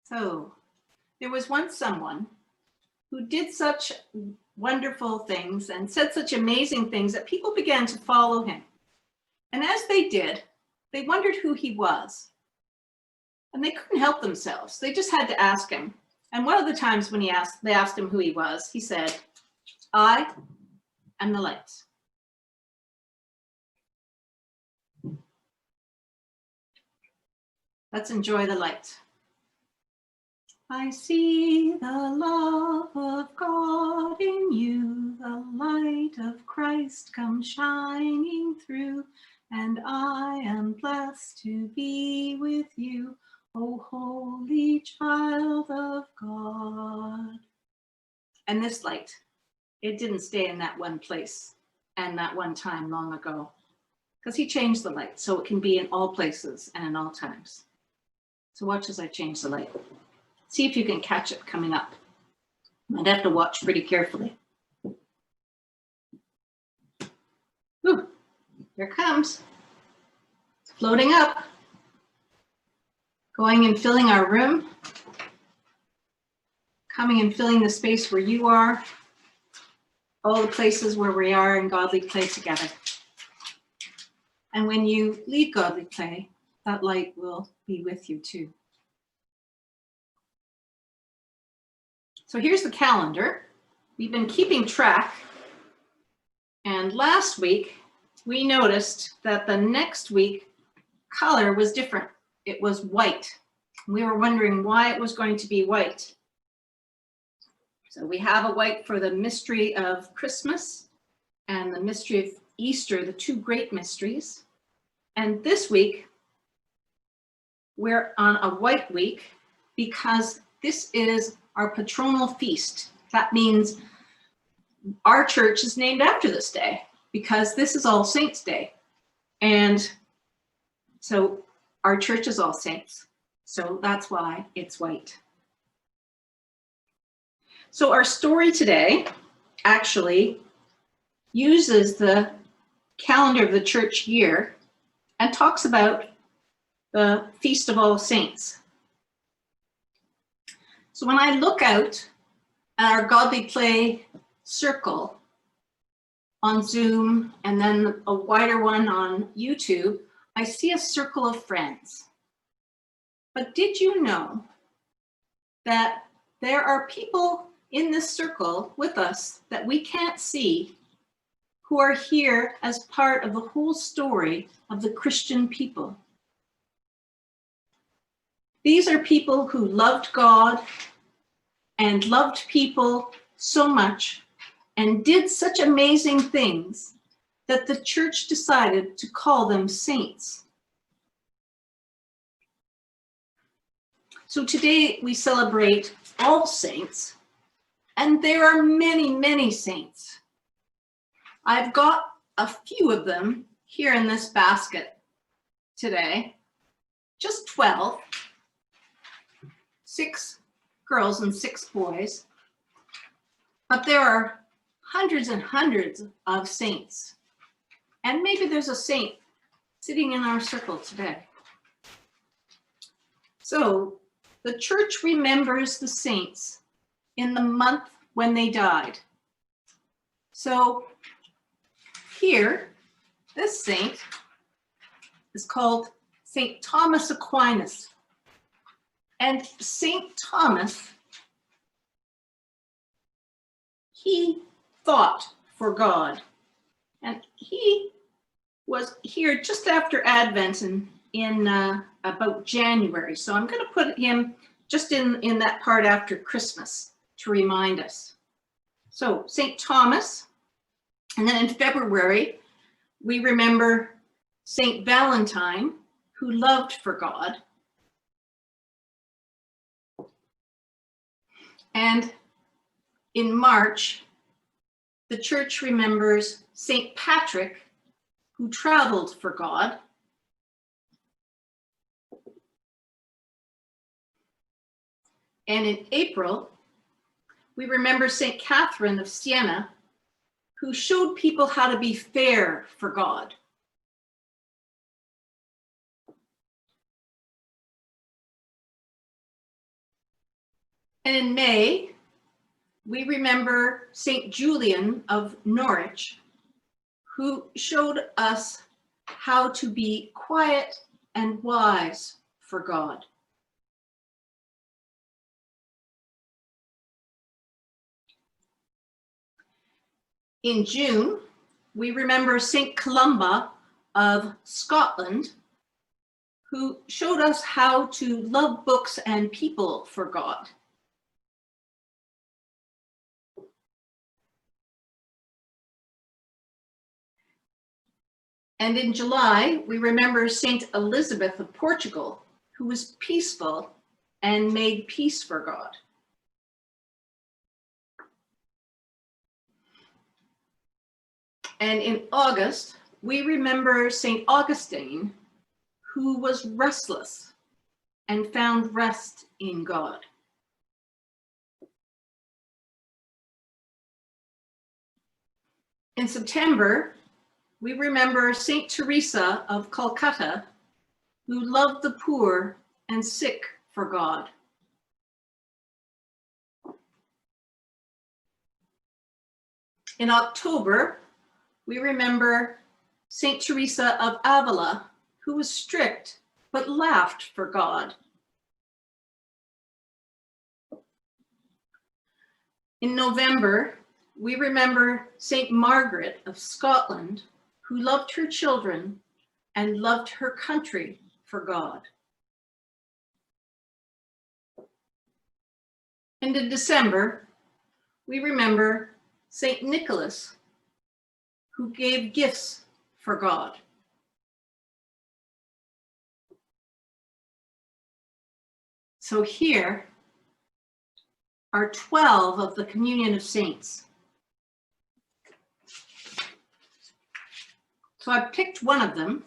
So there was once someone who did such wonderful things and said such amazing things that people began to follow him. And as they did, they wondered who he was. And they couldn't help themselves. They just had to ask him. And one of the times when they asked him who he was, he said, "I am the light." Let's enjoy the light. I see the love of God in you, the light of Christ comes shining through, and I am blessed to be with you, O holy child of God. And this light, it didn't stay in that one place and that one time long ago, because he changed the light so it can be in all places and in all times. So watch as I change the light. See if you can catch it coming up. Might have to watch pretty carefully. Ooh, here it comes. It's floating up. Going and filling our room. Coming and filling the space where you are. All the places where we are in godly play together. And when you leave godly play, that light will be with you too. So here's the calendar. We've been keeping track. And last week, we noticed that the next week color was different. It was white. We were wondering why it was going to be white. So we have a white for the mystery of Christmas and the mystery of Easter, the two great mysteries. And this week, we're on a white week because this is our patronal feast. That means our church is named after this day because this is All Saints' Day. And so our church is All Saints. So that's why it's white. So our story today actually uses the calendar of the church year and talks about the Feast of All Saints. So when I look out at our Godly Play circle on Zoom and then a wider one on YouTube, I see a circle of friends. But did you know that there are people in this circle with us that we can't see who are here as part of the whole story of the Christian people? These are people who loved God and loved people so much and did such amazing things that the church decided to call them saints. So today we celebrate All Saints, and there are many, many saints. I've got a few of them here in this basket today, just 12, 6 girls and 6 boys, but there are hundreds and hundreds of saints. And maybe there's a saint sitting in our circle today. So the church remembers the saints in the month when they died. So here, this saint is called St. Thomas Aquinas. And St. Thomas, he thought for God. And he was here just after Advent in about January. So I'm going to put him just in that part after Christmas to remind us. So St. Thomas, and then in February, we remember St. Valentine, who loved for God. And in March, the church remembers St. Patrick, who traveled for God. And in April, we remember St. Catherine of Siena, who showed people how to be fair for God. And in May, we remember St. Julian of Norwich, who showed us how to be quiet and wise for God. In June, we remember St. Columba of Scotland, who showed us how to love books and people for God. And in July, we remember St. Elizabeth of Portugal, who was peaceful and made peace for God. And in August, we remember St. Augustine, who was restless and found rest in God. In September, we remember St. Teresa of Calcutta, who loved the poor and sick for God. In October, we remember St. Teresa of Avila, who was strict but laughed for God. In November, we remember St. Margaret of Scotland, who loved her children and loved her country for God. And in December, we remember St. Nicholas, who gave gifts for God. So here are 12 of the Communion of Saints. So I picked one of them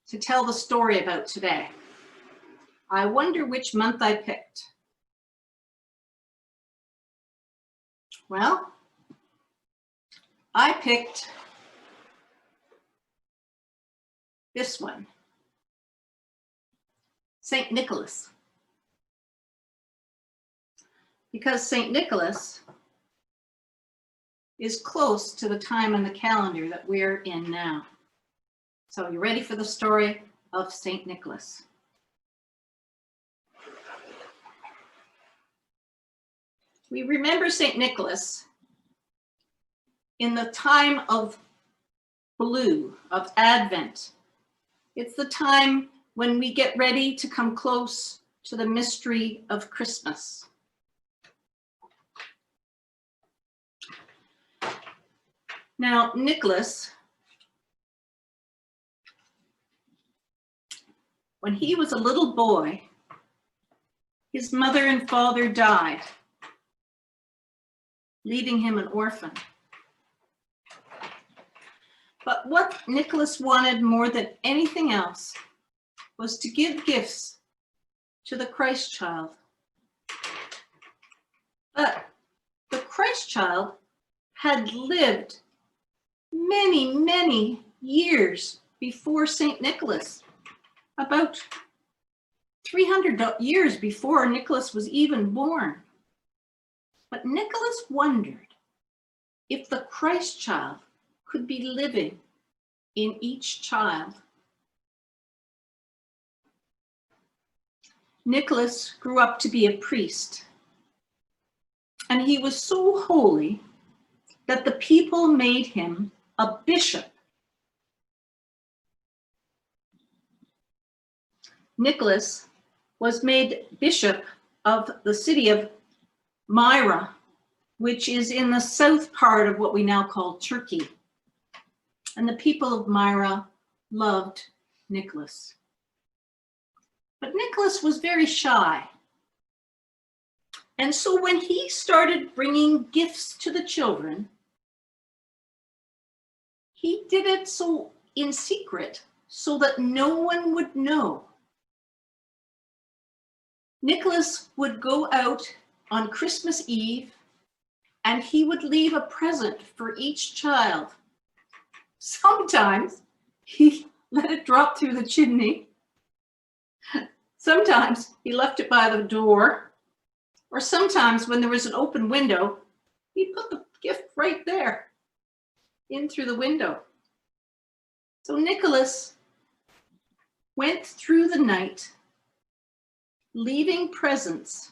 to tell the story about today. I wonder which month I picked. Well, I picked this one, St. Nicholas. Because St. Nicholas is close to the time on the calendar that we're in now. So you ready for the story of St. Nicholas? We remember St. Nicholas in the time of blue, of Advent. It's the time when we get ready to come close to the mystery of Christmas. Now, Nicholas, when he was a little boy, his mother and father died, leaving him an orphan. But what Nicholas wanted more than anything else was to give gifts to the Christ child. But the Christ child had lived many, many years before St. Nicholas, about 300 years before Nicholas was even born. But Nicholas wondered if the Christ child could be living in each child. Nicholas grew up to be a priest, and he was so holy that the people made him a bishop. Nicholas was made bishop of the city of Myra, which is in the south part of what we now call Turkey. And the people of Myra loved Nicholas. But Nicholas was very shy. And so when he started bringing gifts to the children, he did it so in secret so that no one would know. Nicholas would go out on Christmas Eve and he would leave a present for each child. Sometimes he let it drop through the chimney. Sometimes he left it by the door. Or sometimes when there was an open window, he'd put the gift right there, in through the window. So Nicholas went through the night, leaving presents,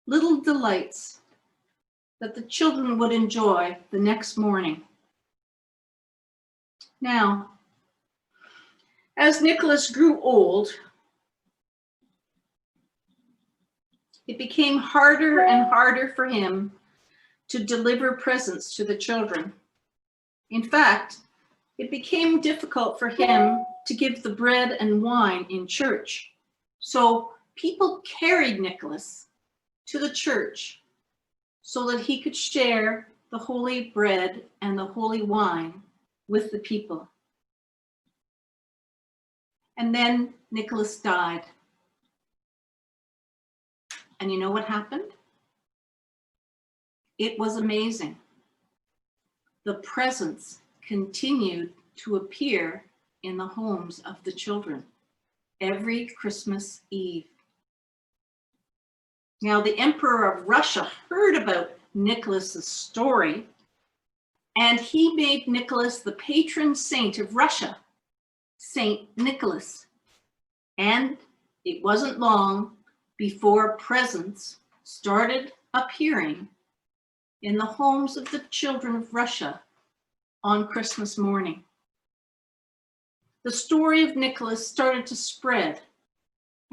little delights that the children would enjoy the next morning. Now, as Nicholas grew old, it became harder and harder for him to deliver presents to the children. In fact, it became difficult for him to give the bread and wine in church. So people carried Nicholas to the church so that he could share the holy bread and the holy wine with the people. And then Nicholas died. And you know what happened? It was amazing. The presents continued to appear in the homes of the children every Christmas Eve. Now, the Emperor of Russia heard about Nicholas's story, and he made Nicholas the patron saint of Russia, Saint Nicholas. And it wasn't long before presents started appearing in the homes of the children of Russia on Christmas morning. The story of Nicholas started to spread,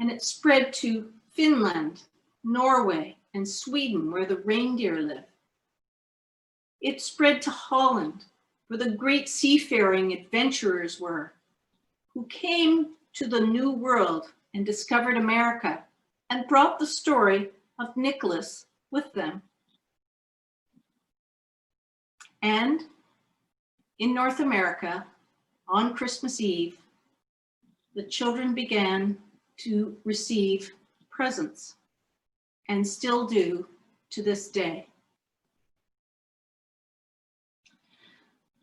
and it spread to Finland, Norway, and Sweden, where the reindeer live. It spread to Holland, where the great seafaring adventurers were, who came to the New World and discovered America and brought the story of Nicholas with them. And in North America, on Christmas Eve, the children began to receive presents, and still do to this day.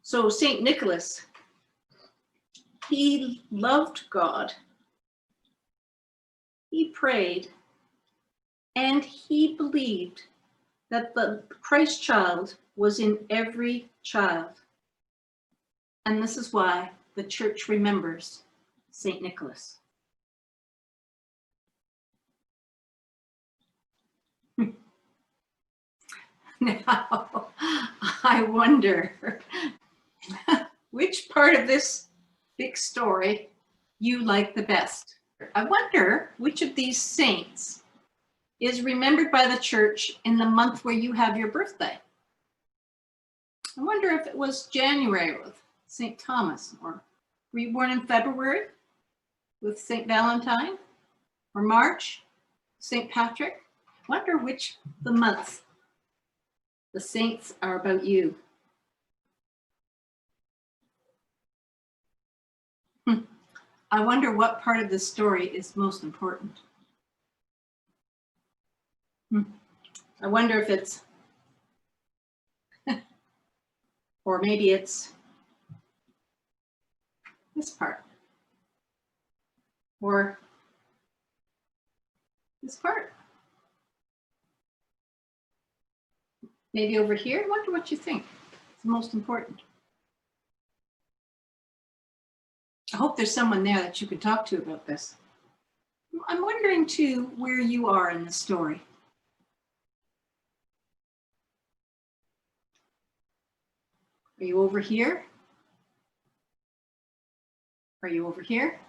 So Saint Nicholas, he loved God, he prayed, and he believed that the Christ child was in every child. And this is why the church remembers Saint Nicholas. Now, I wonder which part of this big story you like the best. I wonder which of these saints is remembered by the church in the month where you have your birthday. I wonder if it was January with St. Thomas, or were you born in February with St. Valentine, or March, St. Patrick? I wonder which the months the saints are about you. I wonder what part of this story is most important. I wonder if it's, or maybe it's this part, or this part. Maybe over here. I wonder what you think is the most important. I hope there's someone there that you could talk to about this. I'm wondering too where you are in the story. Are you over here? Are you over here?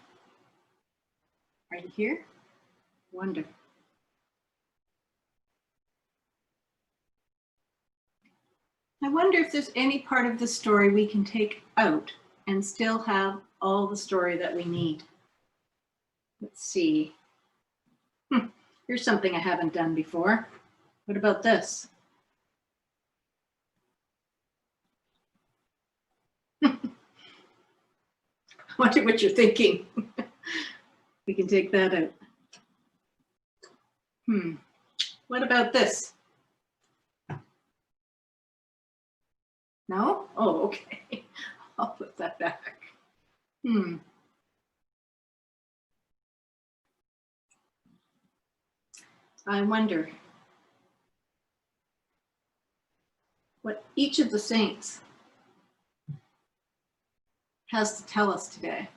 Are you here? Wonder. I wonder if there's any part of the story we can take out and still have all the story that we need. Let's see. Here's something I haven't done before. What about this? I wonder what you're thinking. We can take that out. What about this? No? Oh, okay. I'll put that back. I wonder what each of the saints has to tell us today.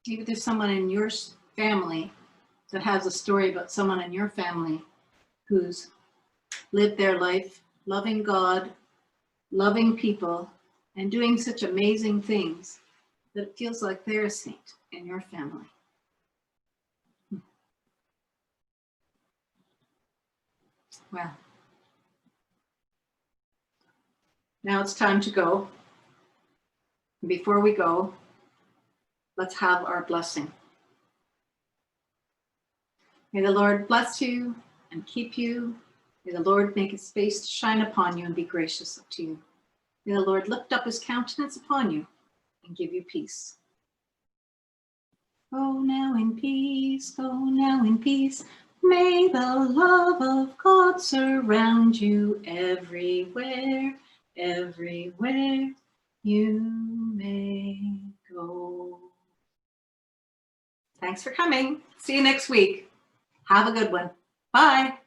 Maybe there's someone in your family that has a story about someone in your family who's lived their life loving God, loving people, and doing such amazing things that it feels like they're a saint in your family. Well, now it's time to go. Before we go, let's have our blessing. May the Lord bless you and keep you. May the Lord make his face to shine upon you and be gracious to you. May the Lord lift up his countenance upon you and give you peace. Go now in peace, go now in peace. May the love of God surround you everywhere, everywhere you may go. Thanks for coming. See you next week. Have a good one. Bye.